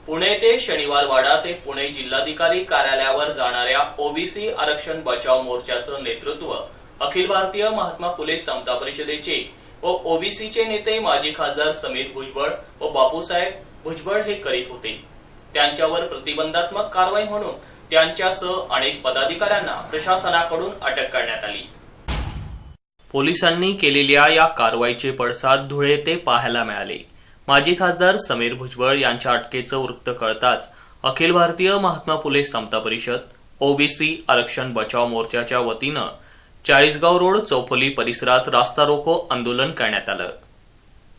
पुणे ते शनिवारवाडा ते पुणे जिल्हाधिकारी कार्यालयावर जाणाऱ्या ओबीसी आरक्षण बचाव मोर्चाचं नेतृत्व अखिल भारतीय महात्मा फुले समता परिषदेचे व ओबीसीचे नेते माजी खासदार समीर भुजबळ व बापूसाहेब भुजबळ हे करीत होते। त्यांच्यावर प्रतिबंधात्मक कारवाई म्हणून त्यांच्यासह अनेक पदाधिकाऱ्यांना प्रशासनाकडून अटक करण्यात आली। पोलिसांनी केलेल्या या कारवाईचे पडसाद धुळे येथे पाहायला मिळाले। माजी खासदार समीर भुजबळ यांच्या अटकेचं वृत्त कळताच अखिल भारतीय महात्मा फुले समता परिषद ओबीसी आरक्षण बचाव मोर्चाच्या वतीनं चाळीसगाव रोड चौफुली परिसरात रास्ता रोको आंदोलन करण्यात आलं।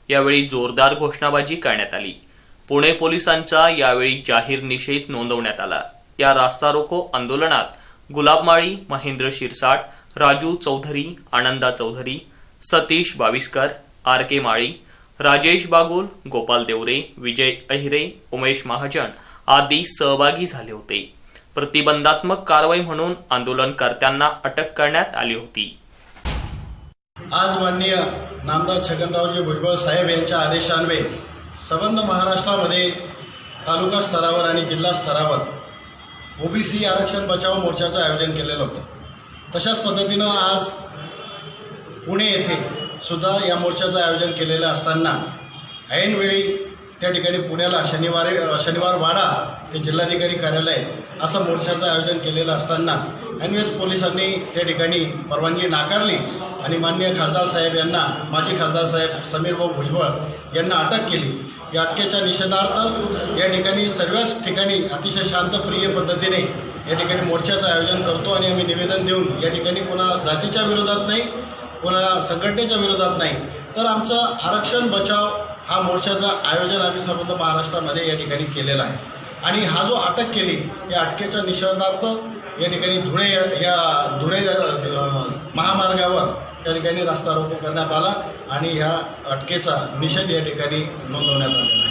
यावेळी जोरदार घोषणाबाजी करण्यात आली। पुणे पोलिसांचा यावेळी जाहीर निषेध नोंदवण्यात आला। या रास्ता रोको आंदोलनात गुलाब माळी, महेंद्र शिरसाट, राजू चौधरी, आनंदा चौधरी, सतीश बाविस्कर, आर के माळी, राजेश बागुल, गोपाल देवरे, विजय अहिरे, उमेश महाजन आदी सहभागी झाले होते। प्रतिबंधात्मक कारवाई म्हणून आंदोलनकर्त्यांना अटक करण्यात आली होती। आज माननीय नामदार छगनरावजी भुजबळ साहेब यांच्या आदेशान्वये संबंध महाराष्ट्रामध्ये तालुका स्तरावर आणि जिल्हा स्तरावर ओबीसी आरक्षण बचाव मोर्चाचं आयोजन केलेलं होतं। तशाच पद्धतीनं आज पुणे येथे सुद्धा या मोर्चाचं आयोजन केलेलं असताना ऐनवेळी त्या ठिकाणी पुण्याला शनिवारवाडा ते जिल्हाधिकारी कार्यालय असं मोर्चाचं आयोजन केलेलं असताना ऐनवेळेस पोलिसांनी त्या ठिकाणी परवानगी नाकारली आणि माननीय खासदार साहेब यांना माजी खासदार साहेब समीर भाऊ भुजबळ यांना अटक केली। या अटकेच्या निषेधार्थ या ठिकाणी सर्वच ठिकाणी अतिशय शांतप्रिय पद्धतीने या ठिकाणी मोर्चाचं आयोजन करतो आणि आम्ही निवेदन देऊन या ठिकाणी कोणा जातीच्या विरोधात नाही, कोणा संघटनेच्या विरोधात नाही, तर आमचं आरक्षण बचाव हा मोर्चाचं आयोजन आम्ही संबंध महाराष्ट्रामध्ये या ठिकाणी केलेला आहे। आणि हा जो अटक केली या अटकेच्या निषेधार्थ या ठिकाणी धुळे महामार्गावर त्या ठिकाणी रास्ता रोको करण्यात आला आणि ह्या अटकेचा निषेध या ठिकाणी नोंदवण्यात आला।